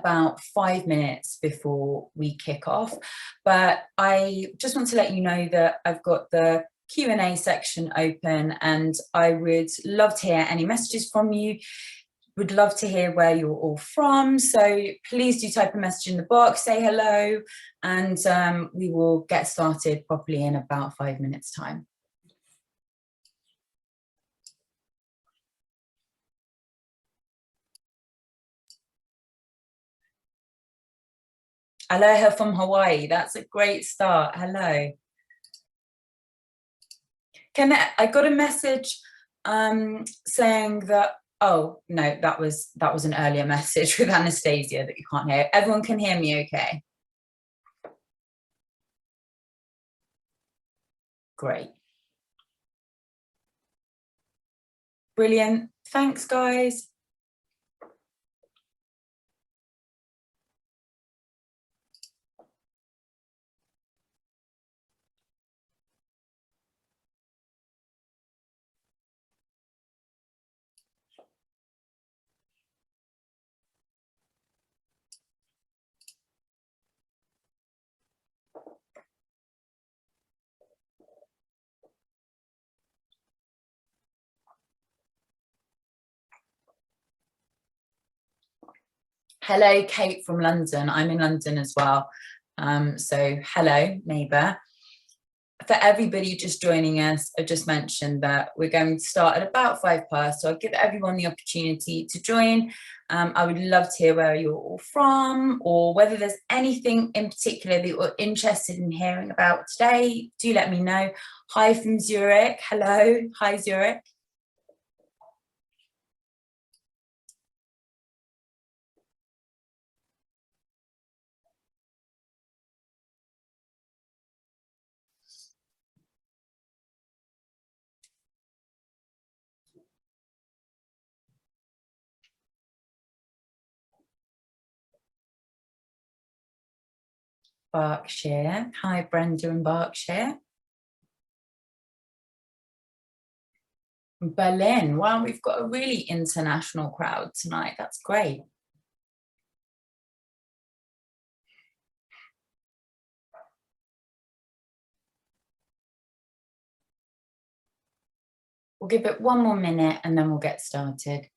about 5 minutes before we kick off, but I just want to let you know that I've got the Q&A section open and I would love to hear any messages from you. Would love to hear where you're all from, so please do type a message in the box, say hello, and we will get started properly in about 5 minutes time. Aloha from Hawaii, that's a great start. Hello. I got a message saying that, oh no, that was an earlier message with Anastasia that you can't hear. Everyone can hear me okay? Great. Brilliant. Thanks, guys. Hello, Kate from London. I'm in London as well. So hello, neighbour. For everybody just joining us, I just mentioned that we're going to start at about 5 past, so I'll give everyone the opportunity to join. I would love to hear where you're all from, or whether there's anything in particular that you're interested in hearing about today. Do let me know. Hi from Zurich. Hello. Hi, Zurich. Berkshire. Hi, Brenda in Berkshire. Berlin. Wow, we've got a really international crowd tonight. That's great. We'll give it 1 more minute and then we'll get started.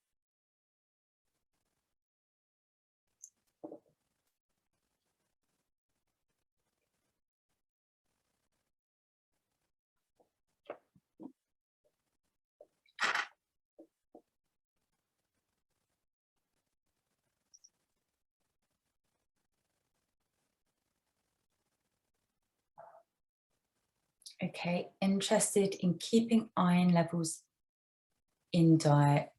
Okay, interested in keeping iron levels in diet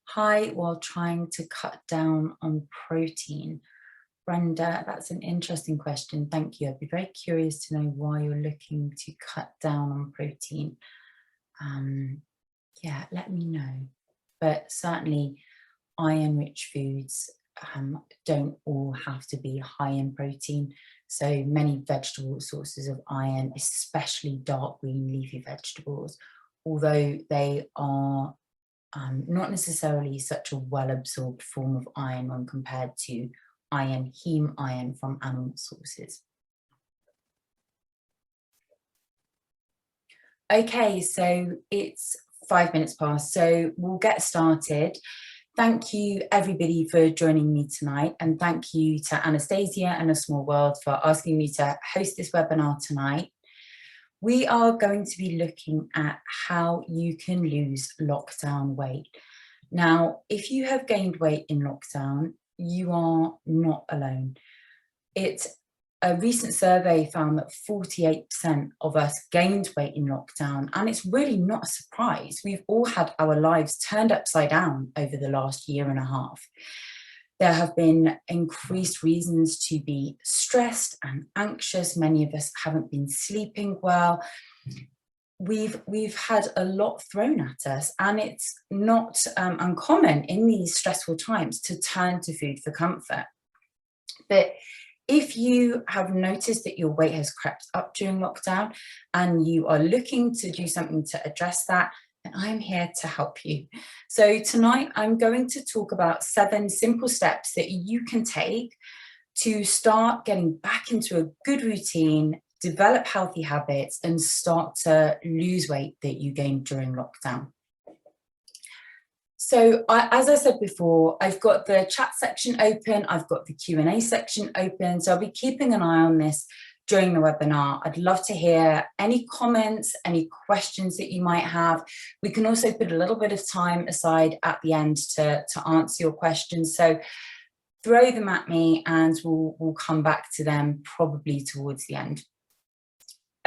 high while trying to cut down on protein. Brenda, that's an interesting question. Thank you. I'd be very curious to know why you're looking to cut down on protein. Yeah, let me know. But certainly iron-rich foods don't all have to be high in protein. So many vegetable sources of iron, especially dark green leafy vegetables, although they are not necessarily such a well-absorbed form of iron when compared to iron, heme iron from animal sources. Okay, so it's 5 minutes past, so we'll get started. Thank you everybody for joining me tonight, and thank you to Anastasia and A Small World for asking me to host this webinar tonight. We are going to be looking at how you can lose lockdown weight. Now, if you have gained weight in lockdown, you are not alone. A recent survey found that 48% of us gained weight in lockdown, and it's really not a surprise. We've all had our lives turned upside down over the last year and a half. There have been increased reasons to be stressed and anxious. Many of us haven't been sleeping well. We've had a lot thrown at us, and it's not uncommon in these stressful times to turn to food for comfort. But if you have noticed that your weight has crept up during lockdown and you are looking to do something to address that, and I'm here to help you. So tonight I'm going to talk about 7 simple steps that you can take to start getting back into a good routine, develop healthy habits, and start to lose weight that you gained during lockdown. So as I said before, I've got the chat section open, I've got the Q&A section open, so I'll be keeping an eye on this during the webinar. I'd love to hear any comments, any questions that you might have. We can also put a little bit of time aside at the end to answer your questions. So throw them at me and we'll come back to them probably towards the end.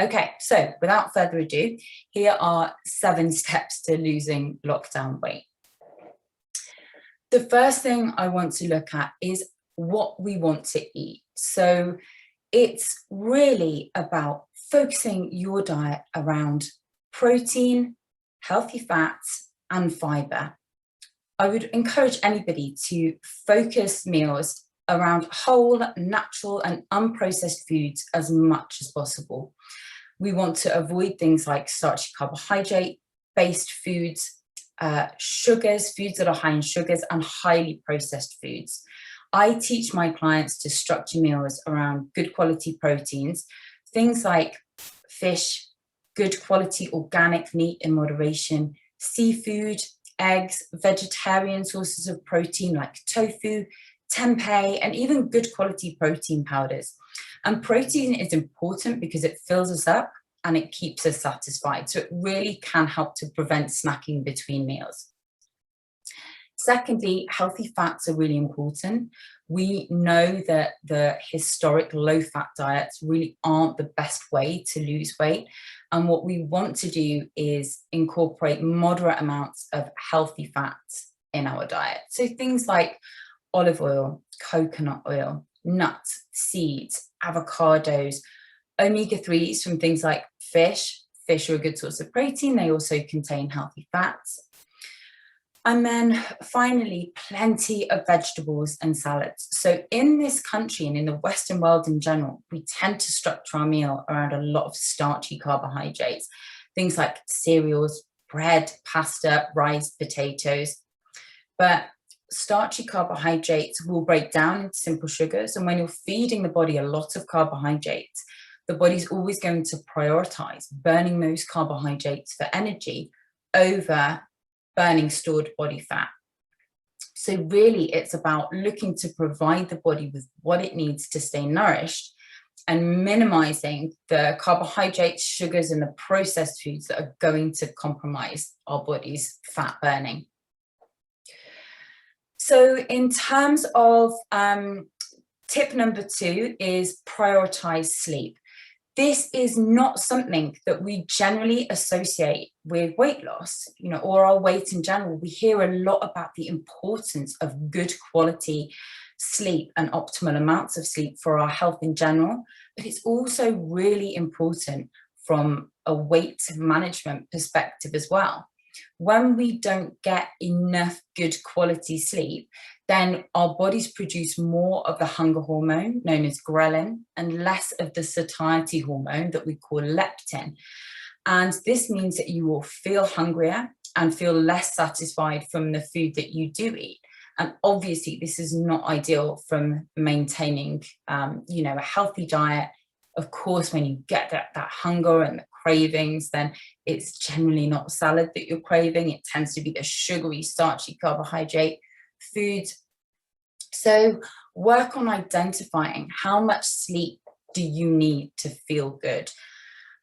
Okay, so without further ado, here are 7 steps to losing lockdown weight. The first thing I want to look at is what we want to eat. So it's really about focusing your diet around protein, healthy fats, and fiber. I would encourage anybody to focus meals around whole, natural, and unprocessed foods as much as possible. We want to avoid things like starchy carbohydrate-based foods, sugars, foods that are high in sugars, and highly processed foods. I teach my clients to structure meals around good quality proteins, things like fish, good quality organic meat in moderation, seafood, eggs, vegetarian sources of protein like tofu, tempeh, and even good quality protein powders. And protein is important because it fills us up and it keeps us satisfied. So it really can help to prevent snacking between meals. Secondly, healthy fats are really important. We know that the historic low-fat diets really aren't the best way to lose weight. And what we want to do is incorporate moderate amounts of healthy fats in our diet. So things like olive oil, coconut oil, nuts, seeds, avocados, omega-3s from things like fish. Fish are a good source of protein. They also contain healthy fats. And then finally, plenty of vegetables and salads. So in this country and in the Western world in general, we tend to structure our meal around a lot of starchy carbohydrates, things like cereals, bread, pasta, rice, potatoes. But starchy carbohydrates will break down into simple sugars. And when you're feeding the body a lot of carbohydrates, the body's always going to prioritize burning those carbohydrates for energy over burning stored body fat. So really it's about looking to provide the body with what it needs to stay nourished and minimizing the carbohydrates, sugars, and the processed foods that are going to compromise our body's fat burning. So in terms of tip number 2 is prioritize sleep. This is not something that we generally associate with weight loss, or our weight in general. We hear a lot about the importance of good quality sleep and optimal amounts of sleep for our health in general, but it's also really important from a weight management perspective as well. When we don't get enough good quality sleep, then our bodies produce more of the hunger hormone known as ghrelin and less of the satiety hormone that we call leptin. And this means that you will feel hungrier and feel less satisfied from the food that you do eat. And obviously this is not ideal from maintaining, a healthy diet. Of course, when you get that hunger and the cravings, then it's generally not salad that you're craving. It tends to be the sugary, starchy carbohydrate foods. So work on identifying how much sleep do you need to feel good.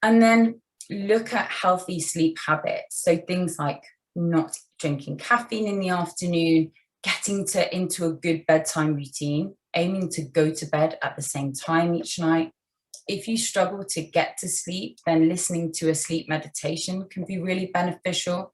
And then look at healthy sleep habits. So things like not drinking caffeine in the afternoon, getting into a good bedtime routine, aiming to go to bed at the same time each night. If you struggle to get to sleep, then listening to a sleep meditation can be really beneficial.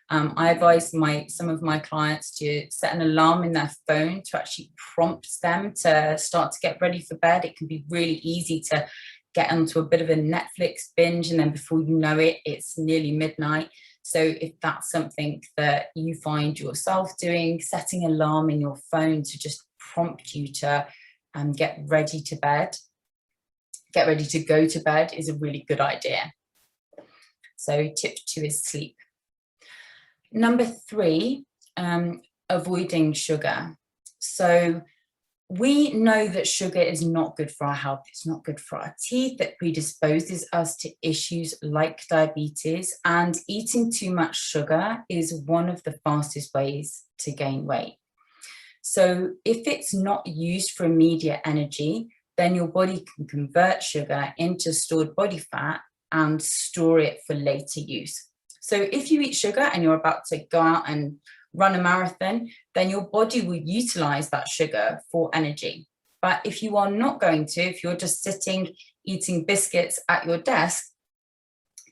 I advise some of my clients to set an alarm in their phone to actually prompt them to start to get ready for bed. It can be really easy to get onto a bit of a Netflix binge, and then before you know it, it's nearly midnight. So if that's something that you find yourself doing, setting an alarm in your phone to just prompt you to get ready to go to bed is a really good idea. So tip 2 is sleep. Number 3, avoiding sugar. So we know that sugar is not good for our health. It's not good for our teeth. It predisposes us to issues like diabetes, and eating too much sugar is one of the fastest ways to gain weight. So if it's not used for immediate energy, then your body can convert sugar into stored body fat and store it for later use. So if you eat sugar and you're about to go out and run a marathon, then your body will utilize that sugar for energy. But if you are not going to, if you're just sitting eating biscuits at your desk,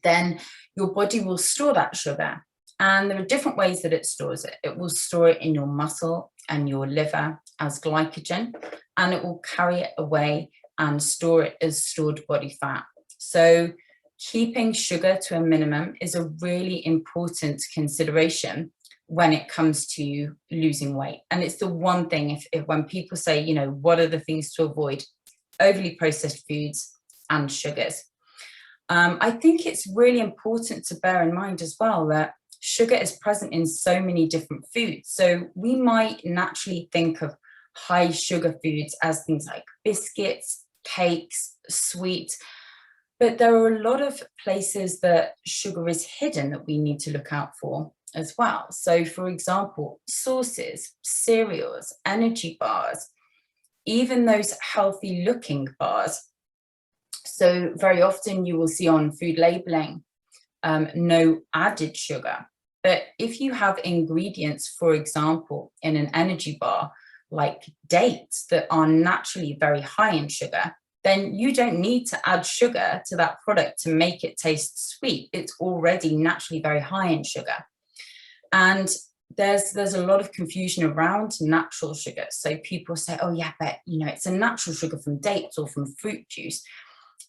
then your body will store that sugar. And there are different ways that it stores it. It will store it in your muscle and your liver as glycogen, and it will carry it away and store it as stored body fat. So keeping sugar to a minimum is a really important consideration when it comes to losing weight. And it's the one thing, if when people say, you know, what are the things to avoid? Overly processed foods and sugars. I think it's really important to bear in mind as well that sugar is present in so many different foods. So we might naturally think of high sugar foods as things like biscuits, cakes, sweet, but there are a lot of places that sugar is hidden that we need to look out for as well. So for example, sauces, cereals, energy bars, even those healthy looking bars. So very often you will see on food labeling, no added sugar. But if you have ingredients, for example, in an energy bar, like dates that are naturally very high in sugar, then you don't need to add sugar to that product to make it taste sweet. It's already naturally very high in sugar. And there's a lot of confusion around natural sugar. So people say, oh yeah, but you know, it's a natural sugar from dates or from fruit juice.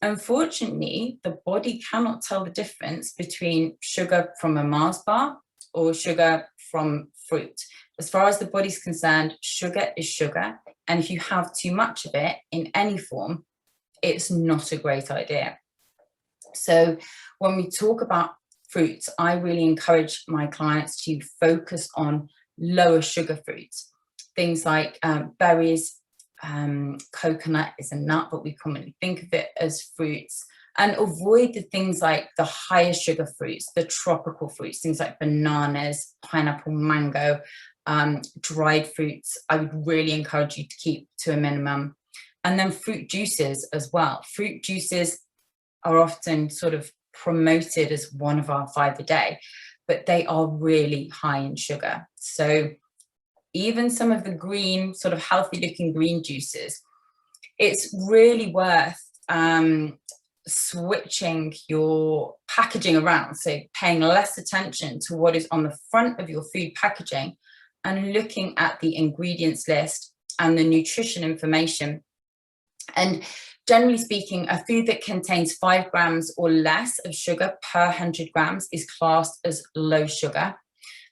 Unfortunately, the body cannot tell the difference between sugar from a Mars bar or sugar from fruit. As far as the body's concerned, sugar is sugar. And if you have too much of it in any form, it's not a great idea. So when we talk about fruits, I really encourage my clients to focus on lower sugar fruits. Things like berries, coconut is a nut, but we commonly think of it as fruits, and avoid the things like the higher sugar fruits, the tropical fruits, things like bananas, pineapple, mango, dried fruits. I would really encourage you to keep to a minimum. And then fruit juices as well. Fruit juices are often sort of promoted as one of our 5 a day, but they are really high in sugar. So even some of the green, sort of healthy looking green juices, it's really worth switching your packaging around. So paying less attention to what is on the front of your food packaging and looking at the ingredients list and the nutrition information. And generally speaking, a food that contains 5 grams or less of sugar per 100 grams is classed as low sugar.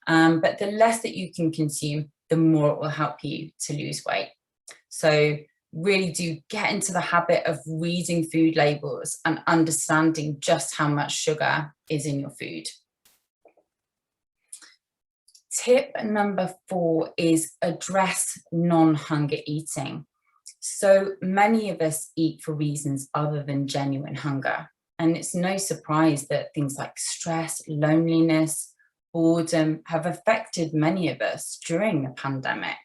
But the less that you can consume, the more it will help you to lose weight. So really do get into the habit of reading food labels and understanding just how much sugar is in your food. Tip number 4 is address non-hunger eating. So many of us eat for reasons other than genuine hunger. And it's no surprise that things like stress, loneliness, boredom have affected many of us during the pandemic.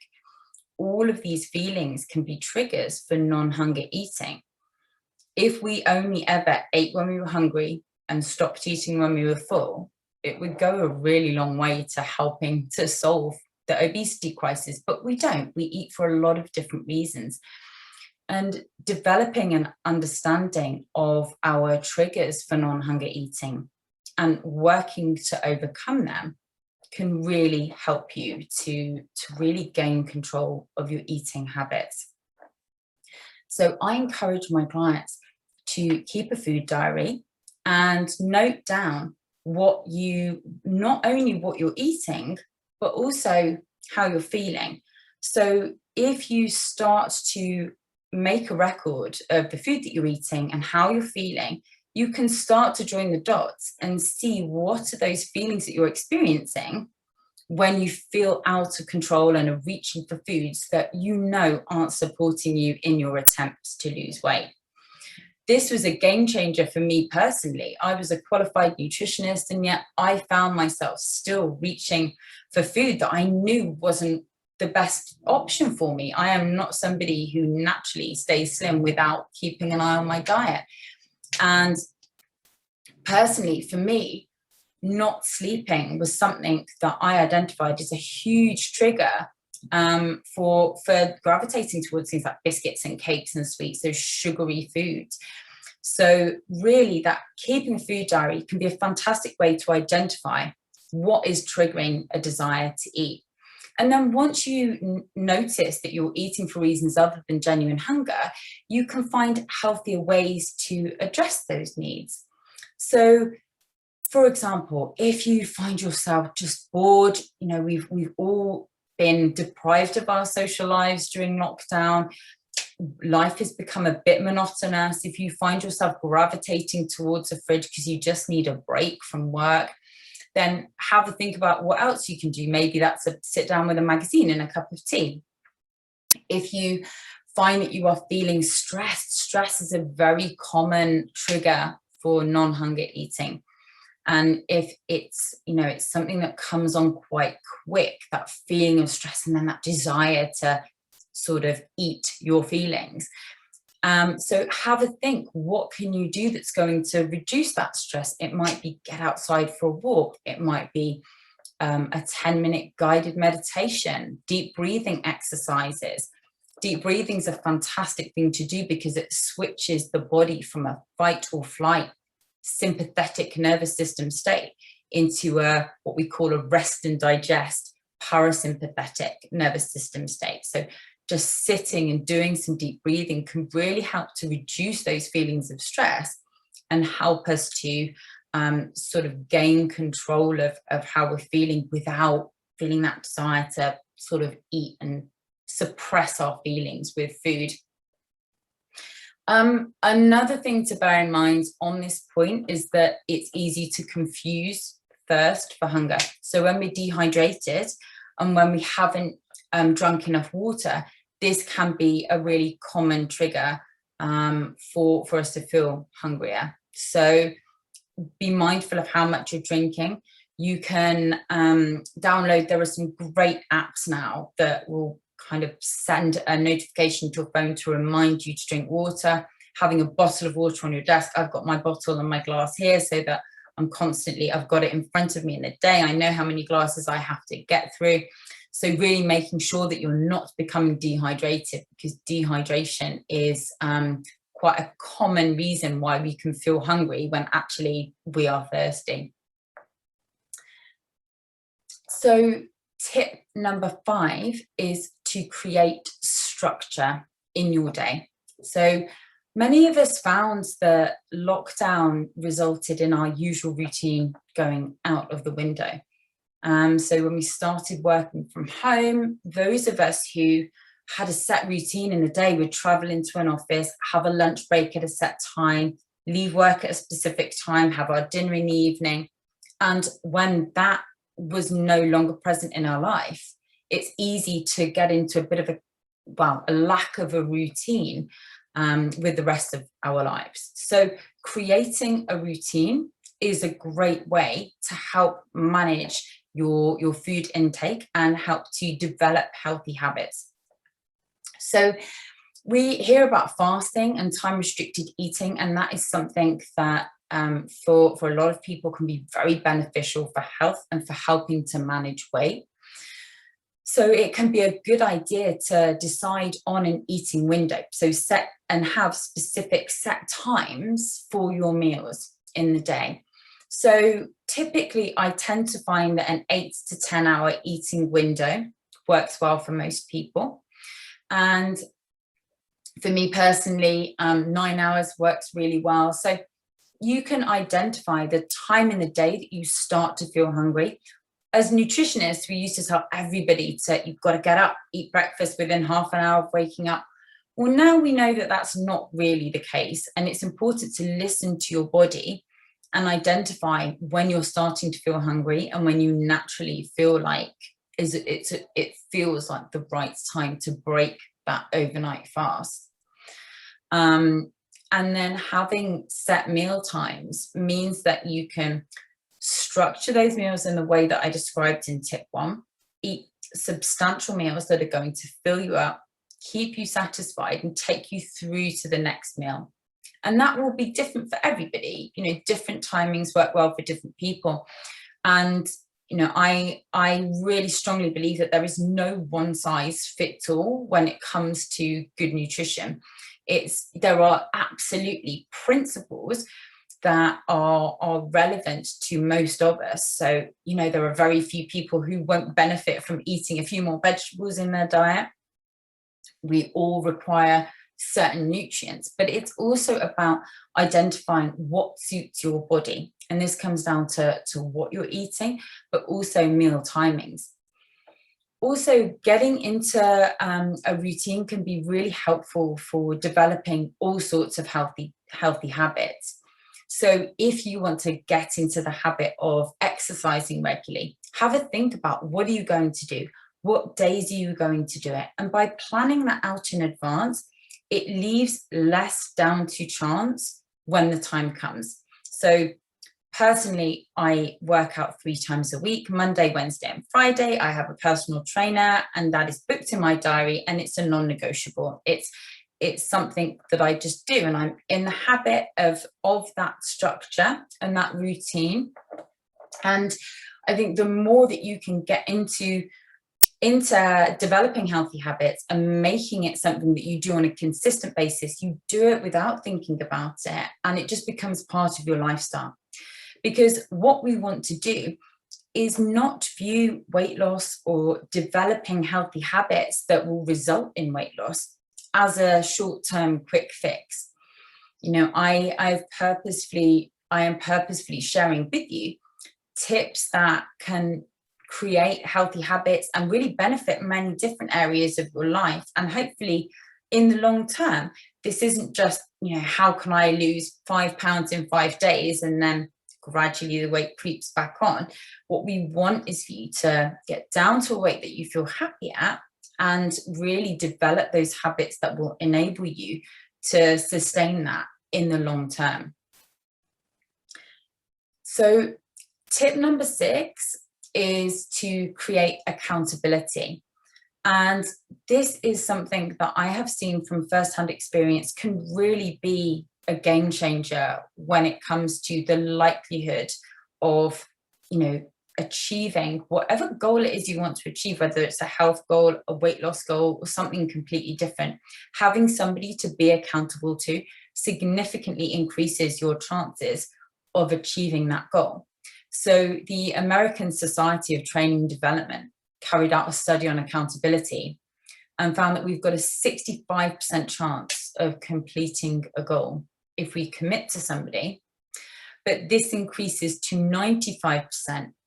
All of these feelings can be triggers for non-hunger eating. If we only ever ate when we were hungry and stopped eating when we were full, it would go a really long way to helping to solve the obesity crisis, but we don't. We eat for a lot of different reasons. And developing an understanding of our triggers for non-hunger eating and working to overcome them can really help you to really gain control of your eating habits. So I encourage my clients to keep a food diary and note down not only what you're eating, but also how you're feeling. So if you start to make a record of the food that you're eating and how you're feeling, you can start to join the dots and see what are those feelings that you're experiencing when you feel out of control and are reaching for foods that you know aren't supporting you in your attempts to lose weight. This was a game changer for me personally. I was a qualified nutritionist, and yet I found myself still reaching for food that I knew wasn't the best option for me. I am not somebody who naturally stays slim without keeping an eye on my diet. And personally, for me, not sleeping was something that I identified as a huge trigger for gravitating towards things like biscuits and cakes and sweets, those sugary foods. So really, that keeping a food diary can be a fantastic way to identify what is triggering a desire to eat. And then once you notice that you're eating for reasons other than genuine hunger, you can find healthier ways to address those needs. So, for example, if you find yourself just bored, you know, we've all been deprived of our social lives during lockdown. Life has become a bit monotonous. If you find yourself gravitating towards a fridge because you just need a break from work, then have a think about what else you can do. Maybe that's a sit down with a magazine and a cup of tea. If you find that you are feeling stressed, stress is a very common trigger for non-hunger eating. And if it's, you know, it's something that comes on quite quick, that feeling of stress and then that desire to sort of eat your feelings. So have a think, what can you do that's going to reduce that stress? It might be get outside for a walk. It might be a 10-minute guided meditation, deep breathing exercises. Deep breathing is a fantastic thing to do because it switches the body from a fight or flight sympathetic nervous system state into a what we call a rest and digest parasympathetic nervous system state. So just sitting and doing some deep breathing can really help to reduce those feelings of stress and help us to sort of gain control of how we're feeling without feeling that desire to sort of eat and suppress our feelings with food. Another thing to bear in mind on this point is that it's easy to confuse thirst for hunger. So when we're dehydrated and when we haven't drunk enough water, this can be a really common trigger for us to feel hungrier. So be mindful of how much you're drinking. You can download, there are some great apps now that will kind of send a notification to your phone to remind you to drink water. Having a bottle of water on your desk, I've got my bottle and my glass here so that I'm constantly, I've got it in front of me in the day. I know how many glasses I have to get through. So really making sure that you're not becoming dehydrated, because dehydration is quite a common reason why we can feel hungry when actually we are thirsty. So tip number 5 is to create structure in your day. So many of us found that lockdown resulted in our usual routine going out of the window. So when we started working from home, those of us who had a set routine in the day would travel into an office, have a lunch break at a set time, leave work at a specific time, have our dinner in the evening. And when that was no longer present in our life, it's easy to get into a bit of a lack of a routine with the rest of our lives. So creating a routine is a great way to help manage your food intake and help to develop healthy habits. So we hear about fasting and time restricted eating, and that is something that for a lot of people can be very beneficial for health and for helping to manage weight. So it can be a good idea to decide on an eating window. So set and have specific set times for your meals in the day. So typically I tend to find that an 8 to 10 hour eating window works well for most people. And for me personally, 9 hours works really well. So you can identify the time in the day that you start to feel hungry. As nutritionists, we used to tell everybody you've got to get up, eat breakfast within half an hour of waking up. Well, now we know that that's not really the case. And it's important to listen to your body and identify when you're starting to feel hungry and when you naturally feel like it feels like the right time to break that overnight fast. And then having set meal times means that you can structure those meals in the way that I described in tip 1. Eat substantial meals that are going to fill you up, keep you satisfied, and take you through to the next meal. And that will be different for everybody. You know, different timings work well for different people. And you know, I really strongly believe that there is no one size fits all when it comes to good nutrition. There are absolutely principles that are relevant to most of us. So, you know, there are very few people who won't benefit from eating a few more vegetables in their diet. We all require certain nutrients, but it's also about identifying what suits your body. And this comes down to what you're eating, but also meal timings. Also, getting into a routine can be really helpful for developing all sorts of healthy habits. So if you want to get into the habit of exercising regularly, have a think about what are you going to do? What days are you going to do it? And by planning that out in advance, it leaves less down to chance when the time comes. So personally, I work out 3 times a week, Monday, Wednesday, and Friday. I have a personal trainer, and that is booked in my diary, and it's a non-negotiable. It's something that I just do, and I'm in the habit of that structure and that routine. And I think the more that you can get into developing healthy habits and making it something that you do on a consistent basis, you do it without thinking about it, and it just becomes part of your lifestyle. Because what we want to do is not view weight loss or developing healthy habits that will result in weight loss as a short-term quick fix. You know, I am purposefully sharing with you tips that can create healthy habits and really benefit many different areas of your life. And hopefully in the long term, this isn't just, you know, how can I lose 5 pounds in 5 days and then gradually the weight creeps back on. What we want is for you to get down to a weight that you feel happy at and really develop those habits that will enable you to sustain that in the long term. So tip number 6 is to create accountability. And this is something that I have seen from firsthand experience can really be a game changer when it comes to the likelihood of, you know, achieving whatever goal it is you want to achieve, whether it's a health goal, a weight loss goal, or something completely different. Having somebody to be accountable to significantly increases your chances of achieving that goal. So the American Society of Training and Development carried out a study on accountability and found that we've got a 65% chance of completing a goal if we commit to somebody, but this increases to 95%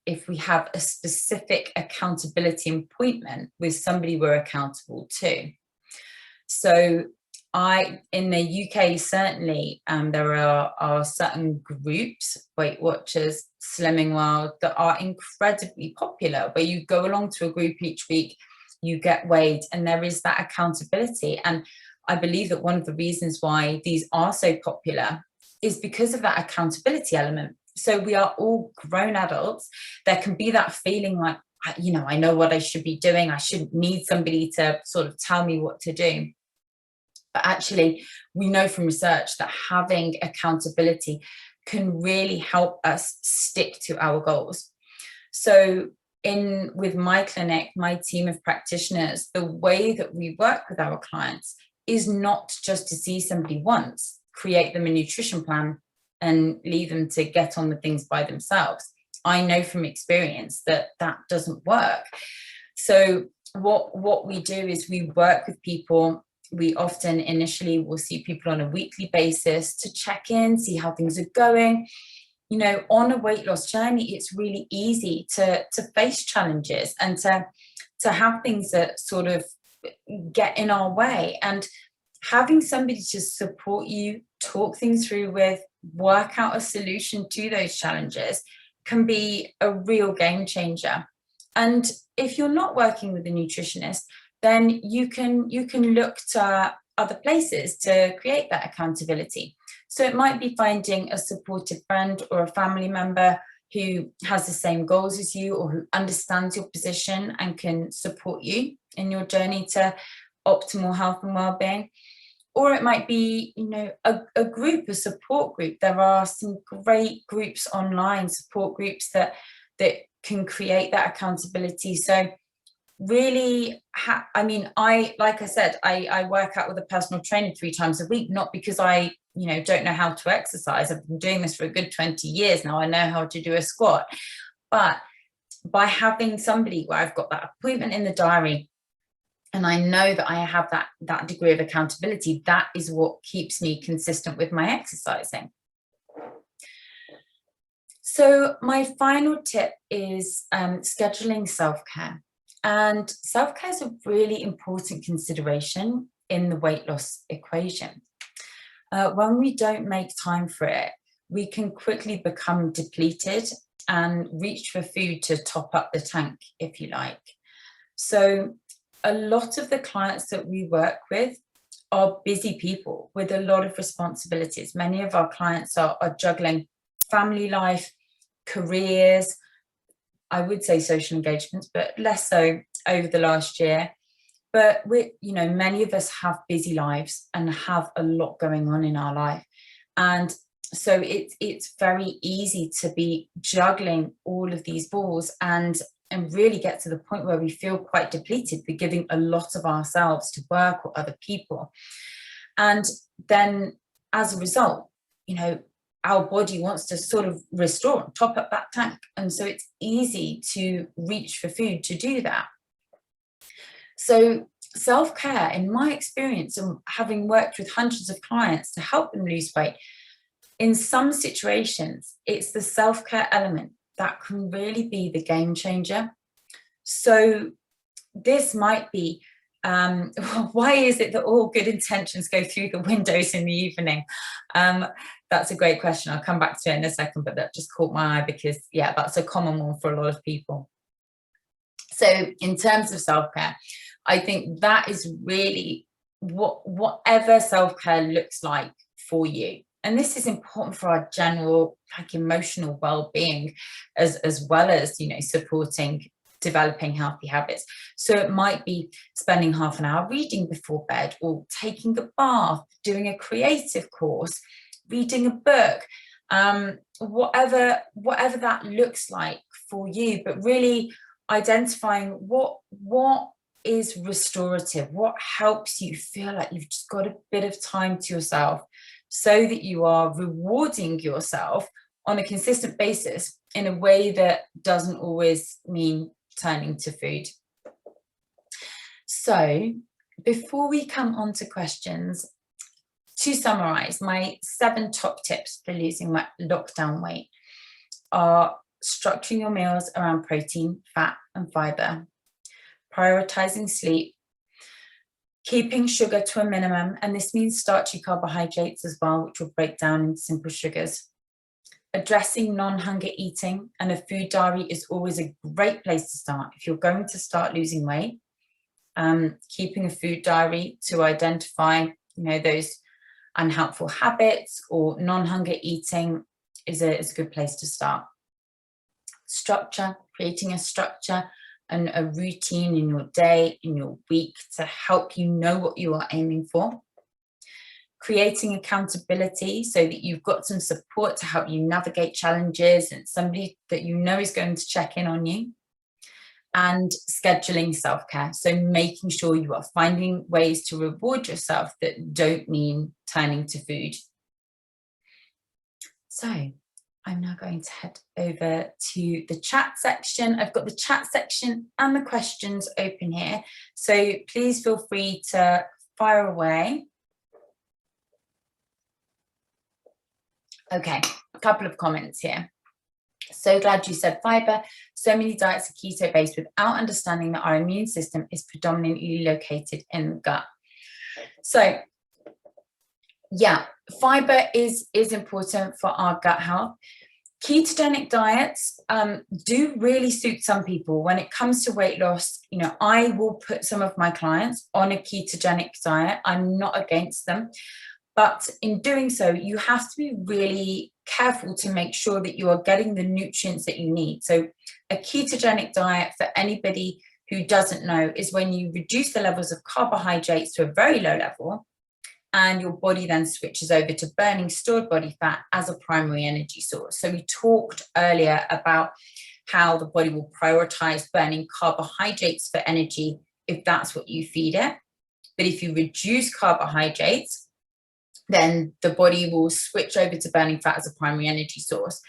if we have a specific accountability appointment with somebody we're accountable to. So in the UK, certainly, there are certain groups, Weight Watchers, Slimming World, that are incredibly popular, where you go along to a group each week, you get weighed, and there is that accountability. And I believe that one of the reasons why these are so popular is because of that accountability element. So we are all grown adults. There can be that feeling like, you know, I know what I should be doing. I shouldn't need somebody to sort of tell me what to do. But actually, we know from research that having accountability can really help us stick to our goals. So with my clinic, my team of practitioners, the way that we work with our clients is not just to see somebody once, create them a nutrition plan, and leave them to get on with things by themselves. I know from experience that that doesn't work. So what we do is we work with people. We often initially will see people on a weekly basis to check in, see how things are going. You know, on a weight loss journey, it's really easy to face challenges and to have things that sort of get in our way. And having somebody to support you, talk things through with, work out a solution to those challenges can be a real game changer. And if you're not working with a nutritionist, then you can look to other places to create that accountability. So it might be finding a supportive friend or a family member who has the same goals as you, or who understands your position and can support you in your journey to optimal health and well-being. Or it might be, you know, a group, a support group. There are some great groups online, support groups that can create that accountability. So really, I mean, like I said, I work out with a personal trainer 3 times a week, not because I, you know, don't know how to exercise. I've been doing this for a good 20 years now. I know how to do a squat. But by having somebody where I've got that appointment in the diary, and I know that I have that degree of accountability, that is what keeps me consistent with my exercising. So my final tip is scheduling self-care. And self-care is a really important consideration in the weight loss equation. When we don't make time for it, we can quickly become depleted and reach for food to top up the tank, if you like. So a lot of the clients that we work with are busy people with a lot of responsibilities. Many of our clients are juggling family life, careers, I would say social engagements, but less so over the last year. But you know, many of us have busy lives and have a lot going on in our life. And so it's very easy to be juggling all of these balls and really get to the point where we feel quite depleted. We're giving a lot of ourselves to work or other people. And then as a result, you know, our body wants to sort of restore and top up that tank. And so it's easy to reach for food to do that. So self-care, in my experience, and having worked with hundreds of clients to help them lose weight, in some situations, it's the self-care element that can really be the game changer. So this might be, why is it that all good intentions go through the windows in the evening? That's a great question. I'll come back to it in a second, but that just caught my eye because, yeah, that's a common one for a lot of people. So in terms of self-care, I think that is really whatever self-care looks like for you. And this is important for our general, like, emotional well-being, as well as, you know, supporting developing healthy habits. So it might be spending half an hour reading before bed, or taking a bath, doing a creative course, reading a book, whatever that looks like for you, but really identifying what is restorative, what helps you feel like you've just got a bit of time to yourself, so that you are rewarding yourself on a consistent basis in a way that doesn't always mean turning to food. So before we come on to questions, to summarize, my 7 top tips for losing my lockdown weight are structuring your meals around protein, fat, and fiber, prioritizing sleep, keeping sugar to a minimum, and this means starchy carbohydrates as well, which will break down into simple sugars. Addressing non-hunger eating, and a food diary is always a great place to start. If you're going to start losing weight, keeping a food diary to identify, you know, those unhelpful habits or non-hunger eating is a good place to start. Structure, creating a structure and a routine in your day, in your week, to help you know what you are aiming for. Creating accountability so that you've got some support to help you navigate challenges and somebody that you know is going to check in on you. And scheduling self-care, so making sure you are finding ways to reward yourself that don't mean turning to food. So I'm now going to head over to the chat section. I've got the chat section and the questions open here, so please feel free to fire away. Okay, a couple of comments here. So glad you said fiber. So many diets are keto-based without understanding that our immune system is predominantly located in the gut. So Yeah, fiber is important for our gut health. Ketogenic diets do really suit some people. When it comes to weight loss, you know, I will put some of my clients on a ketogenic diet. I'm not against them. But in doing so, you have to be really careful to make sure that you are getting the nutrients that you need. So a ketogenic diet, for anybody who doesn't know, is when you reduce the levels of carbohydrates to a very low level, and your body then switches over to burning stored body fat as a primary energy source. So we talked earlier about how the body will prioritize burning carbohydrates for energy if that's what you feed it. But if you reduce carbohydrates, then the body will switch over to burning fat as a primary energy source.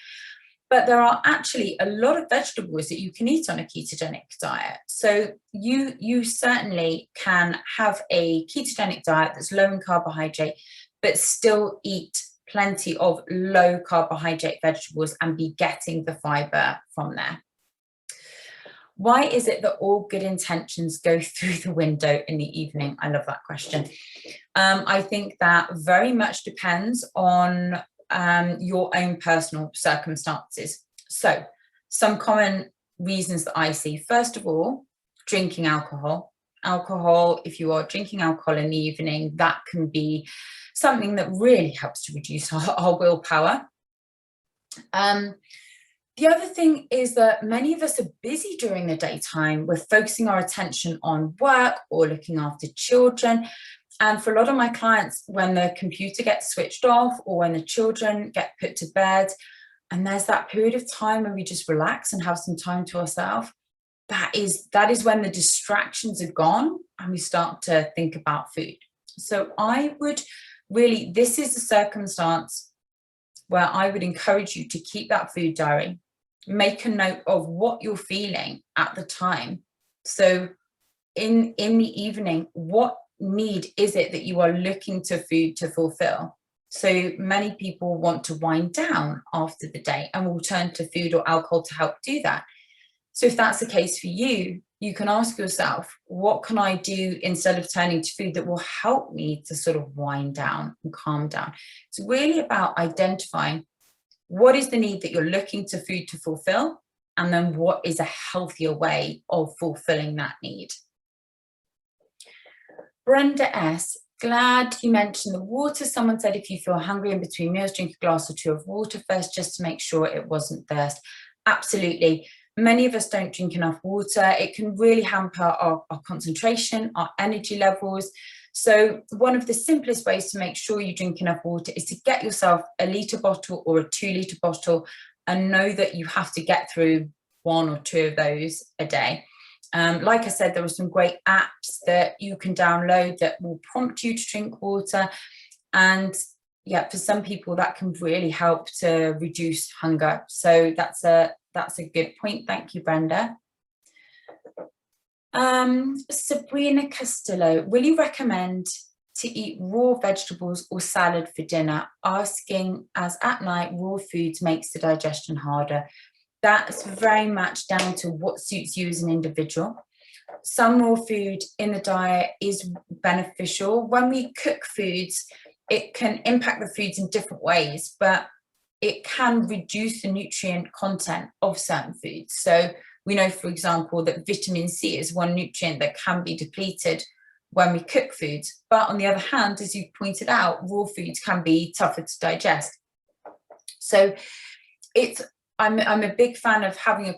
But there are actually a lot of vegetables that you can eat on a ketogenic diet. So you certainly can have a ketogenic diet that's low in carbohydrate, but still eat plenty of low carbohydrate vegetables and be getting the fiber from there. Why is it that all good intentions go through the window in the evening? I love that question. I think that very much depends on your own personal circumstances. So some common reasons that I see: first of all, drinking alcohol. If you are drinking alcohol in the evening, that can be something that really helps to reduce our willpower. The other thing is that many of us are busy during the daytime. We're focusing our attention on work or looking after children. And for a lot of my clients, when the computer gets switched off or when the children get put to bed, and there's that period of time where we just relax and have some time to ourselves, that is when the distractions are gone and we start to think about food. So I would really, this is a circumstance where I would encourage you to keep that food diary, make a note of what you're feeling at the time. So in the evening, what need is it that you are looking to food to fulfill? So many people want to wind down after the day and will turn to food or alcohol to help do that. So if that's the case for you, you can ask yourself, what can I do instead of turning to food that will help me to sort of wind down and calm down? It's really about identifying what is the need that you're looking to food to fulfill, and then what is a healthier way of fulfilling that need. Brenda S., glad you mentioned the water. Someone said if you feel hungry in between meals, drink a glass or two of water first, just to make sure it wasn't thirst. Absolutely. Many of us don't drink enough water. It can really hamper our concentration, our energy levels. So one of the simplest ways to make sure you drink enough water is to get yourself a litre bottle or a 2-litre bottle, and know that you have to get through 1 or 2 of those a day. Like I said, there are some great apps that you can download that will prompt you to drink water. And yeah, for some people that can really help to reduce hunger. So that's a good point. Thank you, Brenda. Sabrina Castillo, will you recommend to eat raw vegetables or salad for dinner? Asking, as at night raw foods makes the digestion harder. That's very much down to what suits you as an individual. Some raw food in the diet is beneficial. When we cook foods, it can impact the foods in different ways, but it can reduce the nutrient content of certain foods. So we know, for example, that vitamin C is one nutrient that can be depleted when we cook foods. But on the other hand, as you pointed out, raw foods can be tougher to digest. So I'm a big fan of having a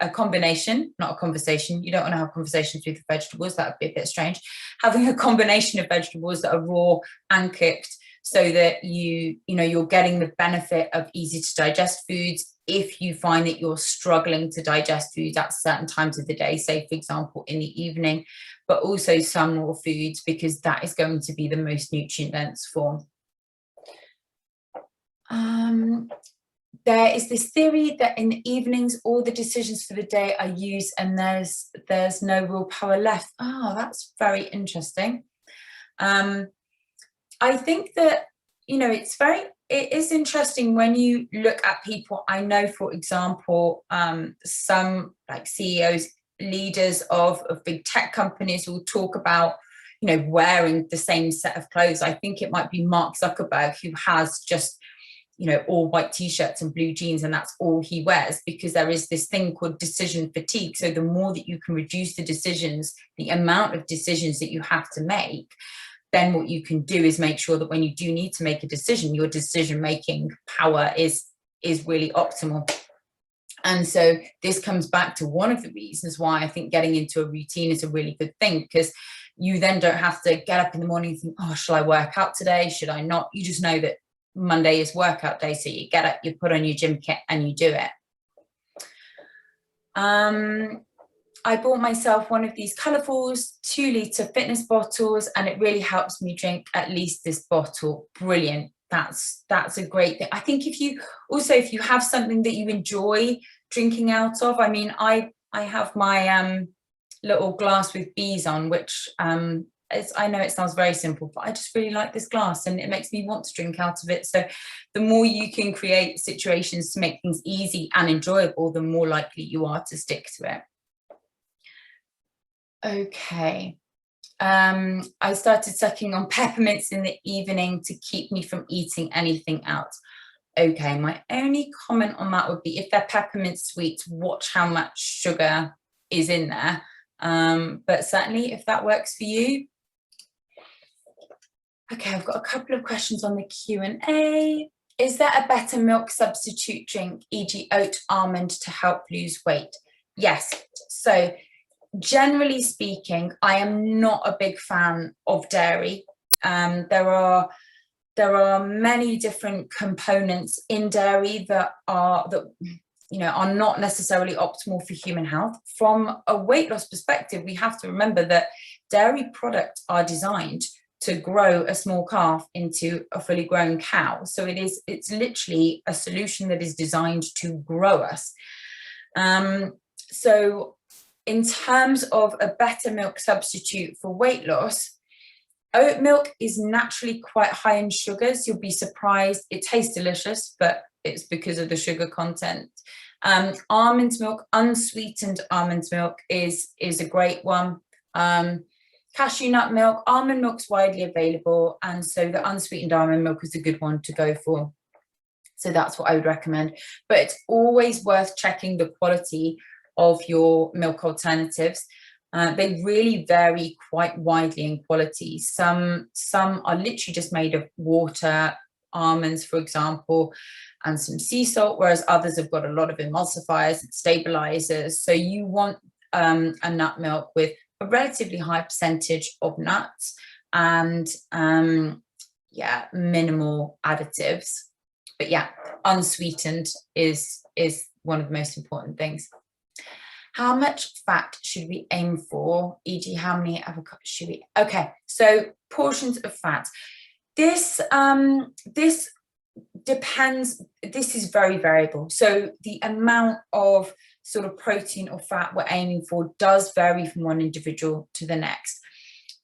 combination, not a conversation. You don't want to have conversations with vegetables. That would be a bit strange. Having a combination of vegetables that are raw and cooked, so that you're getting the benefit of easy to digest foods. If you find that you're struggling to digest foods at certain times of the day, say for example in the evening, but also some raw foods, because that is going to be the most nutrient dense form. There is this theory that in the evenings all the decisions for the day are used and there's no willpower left. Oh, that's very interesting. I think that, it is interesting when you look at people. I know, for example, some like CEOs, leaders of big tech companies will talk about, you know, wearing the same set of clothes. I think it might be Mark Zuckerberg who has just, you know, all white t-shirts and blue jeans, and that's all he wears, because there is this thing called decision fatigue. So the more that you can reduce the decisions, the amount of decisions that you have to make, then what you can do is make sure that when you do need to make a decision, your decision making power is really optimal. And so this comes back to one of the reasons why I think getting into a routine is a really good thing, because you then don't have to get up in the morning and think, oh, shall I work out today? Should I not? You just know that Monday is workout day. So you get up, you put on your gym kit and you do it. I bought myself one of these colourfuls 2-litre fitness bottles, and it really helps me drink at least this bottle. Brilliant. That's a great thing. I think if you have something that you enjoy drinking out of, I mean, I have my little glass with bees on, which I know it sounds very simple, but I just really like this glass and it makes me want to drink out of it. So the more you can create situations to make things easy and enjoyable, the more likely you are to stick to it. Okay. I started sucking on peppermints in the evening to keep me from eating anything else. Okay, my only comment on that would be, if they're peppermint sweets, watch how much sugar is in there. But certainly if that works for you. Okay, I've got a couple of questions on the Q&A. Is there a better milk substitute drink, e.g. oat almond, to help lose weight? Yes. So generally speaking, I am not a big fan of dairy. There are many different components in dairy that are not necessarily optimal for human health. From a weight loss perspective, we have to remember that dairy products are designed to grow a small calf into a fully grown cow. So it's literally a solution that is designed to grow us. So in terms of a better milk substitute for weight loss, oat milk is naturally quite high in sugars. You'll be surprised. It tastes delicious, but it's because of the sugar content. Almond milk, unsweetened almond milk is a great one. Cashew nut milk, almond milk's widely available, and so the unsweetened almond milk is a good one to go for. So that's what I would recommend. But it's always worth checking the quality of your milk alternatives. They really vary quite widely in quality. Some are literally just made of water, almonds, for example, and some sea salt, whereas others have got a lot of emulsifiers and stabilizers. So you want a nut milk with a relatively high percentage of nuts and minimal additives. But yeah, unsweetened is one of the most important things. How much fat should we aim for? E.g., how many avocados should we? Okay, so portions of fat. This depends. This is very variable. So the amount of sort of protein or fat we're aiming for does vary from one individual to the next.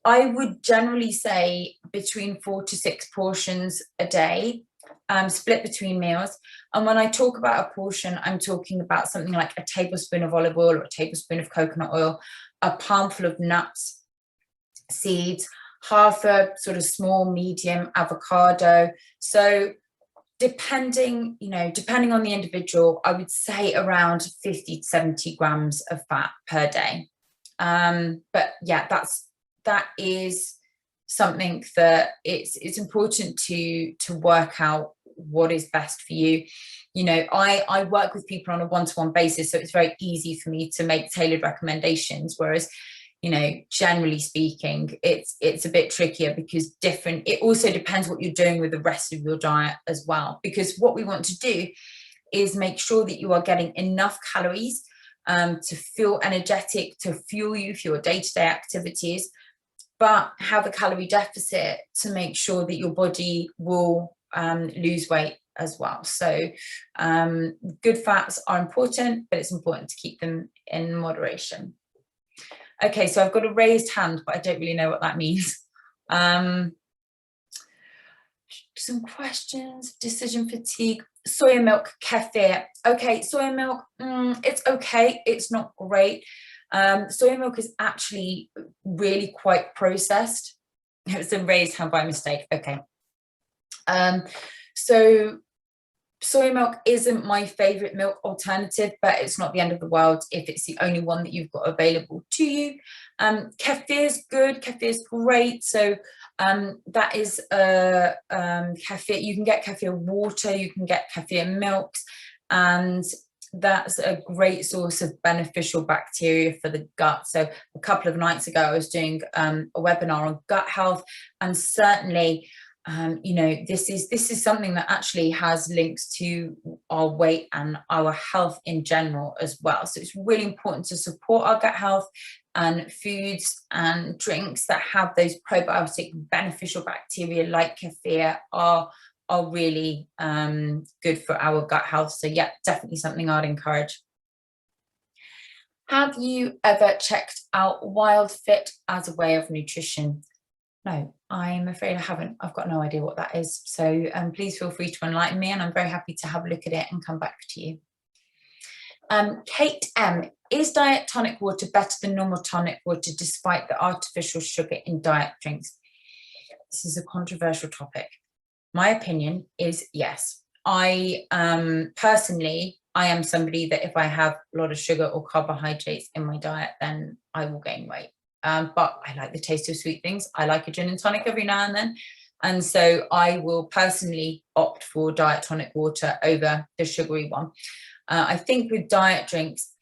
I would generally say between 4 to 6 portions a day, split between meals. And when I talk about a portion, I'm talking about something like a tablespoon of olive oil or a tablespoon of coconut oil, a palmful of nuts, seeds, half a sort of small, medium avocado. So depending on the individual, I would say around 50 to 70 grams of fat per day. But yeah, that is something that it's important to work out what is best for you. You know, I work with people on a one-to-one basis, so it's very easy for me to make tailored recommendations, whereas, you know, generally speaking, it's a bit trickier because it also depends what you're doing with the rest of your diet as well. Because what we want to do is make sure that you are getting enough calories to feel energetic, to fuel you for your day-to-day activities, but have a calorie deficit to make sure that your body will lose weight as well. So good fats are important, but it's important to keep them in moderation. Okay, so I've got a raised hand, but I don't really know what that means. Some questions. Decision fatigue. Soya milk, kefir. Okay, soya milk, it's okay. It's not great. Soy milk is actually really quite processed. It was a raised hand by mistake. Okay. So soy milk isn't my favorite milk alternative, but it's not the end of the world if it's the only one that you've got available to you. Kefir is good. Kefir is great. So that is kefir. You can get kefir water, you can get kefir milks, and that's a great source of beneficial bacteria for the gut. So a couple of nights ago, I was doing a webinar on gut health, and certainly, you know, this is something that actually has links to our weight and our health in general as well. So it's really important to support our gut health, and foods and drinks that have those probiotic beneficial bacteria like kefir are really good for our gut health. So yeah, definitely something I'd encourage. Have you ever checked out Wild Fit as a way of nutrition? No, I'm afraid I haven't. I've got no idea what that is. So please feel free to enlighten me, and I'm very happy to have a look at it and come back to you. Kate M, is diet tonic water better than normal tonic water despite the artificial sugar in diet drinks? This is a controversial topic. My opinion is yes. I personally, I am somebody that if I have a lot of sugar or carbohydrates in my diet, then I will gain weight. But I like the taste of sweet things. I like a gin and tonic every now and then. And so I will personally opt for diet tonic water over the sugary one. I think with diet drinks,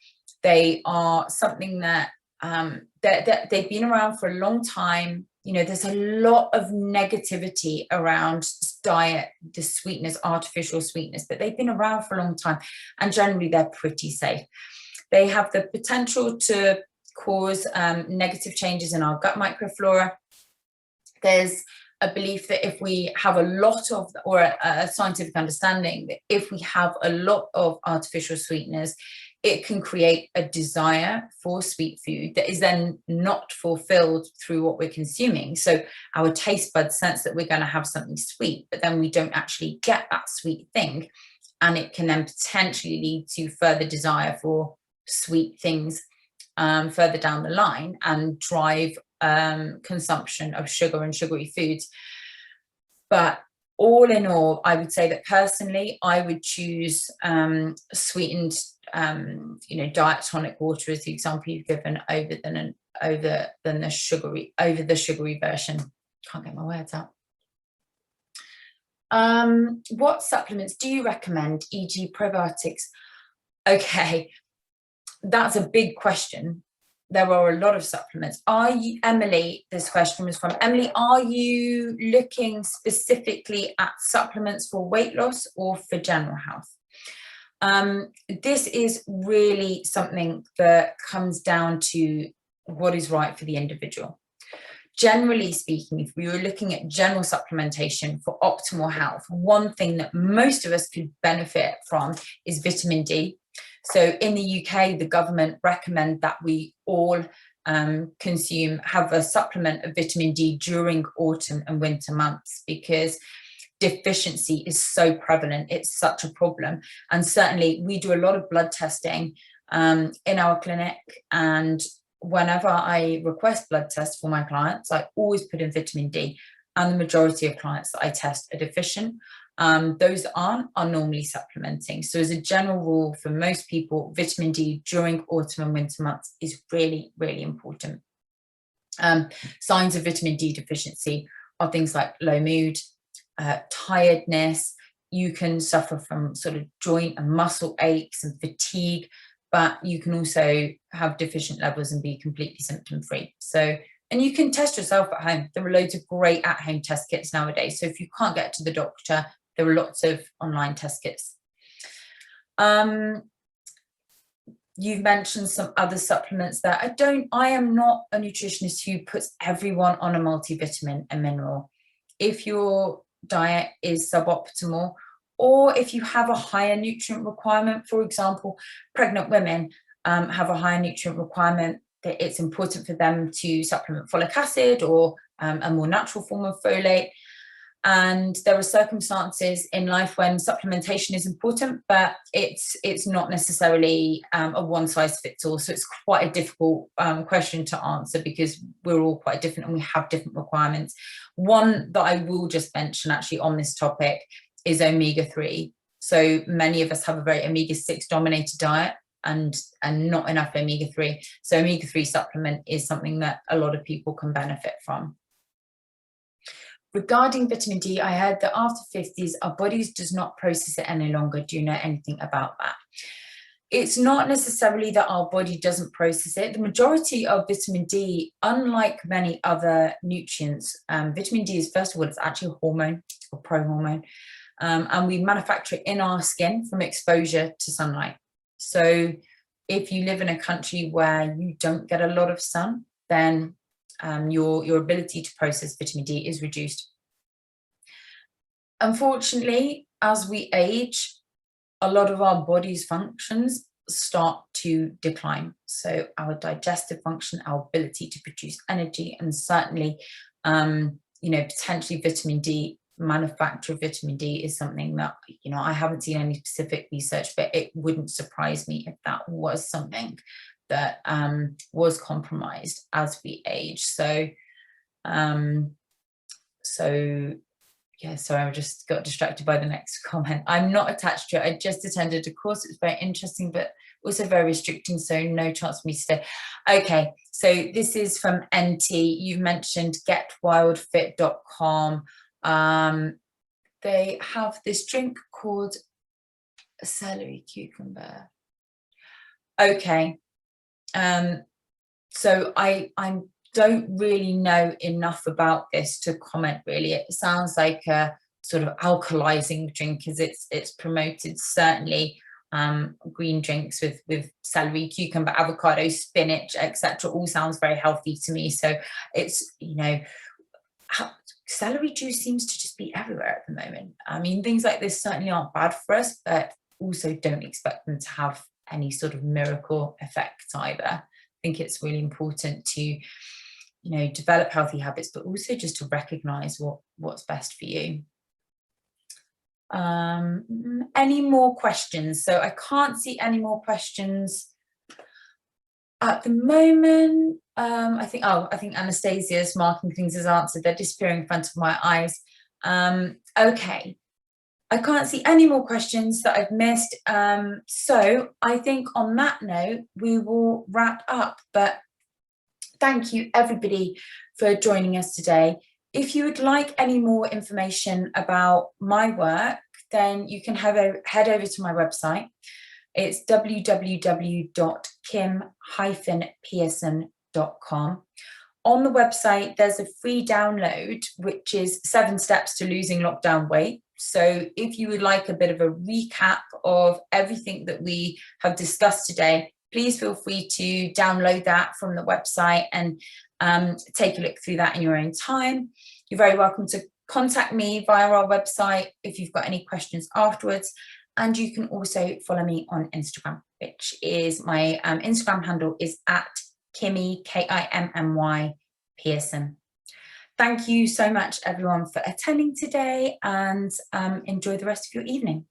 they are something that they've been around for a long time. You know, there's a lot of negativity around diet, the sweetness, artificial sweetness, but they've been around for a long time, and generally they're pretty safe. They have the potential to cause negative changes in our gut microflora. There's a belief that if we have a lot of, or a scientific understanding that if we have a lot of artificial sweeteners, it can create a desire for sweet food that is then not fulfilled through what we're consuming. So our taste buds sense that we're going to have something sweet, but then we don't actually get that sweet thing. And it can then potentially lead to further desire for sweet things further down the line, and drive consumption of sugar and sugary foods. But all in all, I would say that personally, I would choose sweetened, you know, diet tonic water as the example you've given over the sugary version. Can't get my words out. What supplements do you recommend, e.g. probiotics? Okay, that's a big question. There are a lot of supplements. Are you, Emily, this question was from Emily, are you looking specifically at supplements for weight loss or for general health? This is really something that comes down to what is right for the individual. Generally speaking, if we were looking at general supplementation for optimal health, one thing that most of us could benefit from is vitamin D. So in the UK, the government recommend that we all have a supplement of vitamin D during autumn and winter months, because deficiency is so prevalent. It's such a problem. And certainly we do a lot of blood testing in our clinic, and whenever I request blood tests for my clients, I always put in vitamin D, and the majority of clients that I test are deficient. Those that aren't are normally supplementing. So as a general rule, for most people, vitamin D during autumn and winter months is really, really important. Signs of vitamin D deficiency are things like low mood, tiredness. You can suffer from sort of joint and muscle aches and fatigue, but you can also have deficient levels and be completely symptom-free. So, and you can test yourself at home. There are loads of great at-home test kits nowadays. So if you can't get to the doctor, there are lots of online test kits. You've mentioned some other supplements that I am not a nutritionist who puts everyone on a multivitamin and mineral. If your diet is suboptimal, or if you have a higher nutrient requirement, for example, pregnant women have a higher nutrient requirement, that it's important for them to supplement folic acid or a more natural form of folate. And there are circumstances in life when supplementation is important, but it's not necessarily a one size fits all. So it's quite a difficult question to answer because we're all quite different and we have different requirements. One that I will just mention actually on this topic is omega-3. So many of us have a very omega-6 dominated diet and not enough omega-3. So omega-3 supplement is something that a lot of people can benefit from. Regarding vitamin D, I heard that after 50s, our bodies does not process it any longer. Do you know anything about that? It's not necessarily that our body doesn't process it. The majority of vitamin D, unlike many other nutrients, vitamin D is, first of all, it's actually a hormone or pro-hormone, and we manufacture it in our skin from exposure to sunlight. So if you live in a country where you don't get a lot of sun, then your ability to process vitamin D is reduced. Unfortunately, as we age, a lot of our body's functions start to decline. So our digestive function, our ability to produce energy, and certainly, potentially vitamin D, manufacture of vitamin D is something that, I haven't seen any specific research, but it wouldn't surprise me if that was something that was compromised as we age. Sorry, I just got distracted by the next comment. I'm not attached to it. I just attended a course. It's very interesting, but also very restricting, so no chance for me to stay. Okay, so this is from NT. You've mentioned getwildfit.com. They have this drink called a celery cucumber. Okay. So I don't really know enough about this to comment really. It sounds like a sort of alkalizing drink as it's promoted. Certainly green drinks with celery, cucumber, avocado, spinach, etc. all sounds very healthy to me. So it's, celery juice seems to just be everywhere at the moment. I mean, things like this certainly aren't bad for us, but also don't expect them to have any sort of miracle effect either. I think it's really important to, develop healthy habits, but also just to recognize what's best for you. Any more questions? So I can't see any more questions at the moment. I think Anastasia's marking things as answered. They're disappearing in front of my eyes. Okay. I can't see any more questions that I've missed. So I think on that note, we will wrap up. But thank you, everybody, for joining us today. If you would like any more information about my work, then you can head over to my website. It's www.kim-pearson.com. On the website, there's a free download, which is 7 steps to losing lockdown weight. So if you would like a bit of a recap of everything that we have discussed today, please feel free to download that from the website and take a look through that in your own time. You're very welcome to contact me via our website if you've got any questions afterwards. And you can also follow me on Instagram, which is my Instagram handle is @Kimmy, Kimmy Pearson. Thank you so much, everyone, for attending today, and enjoy the rest of your evening.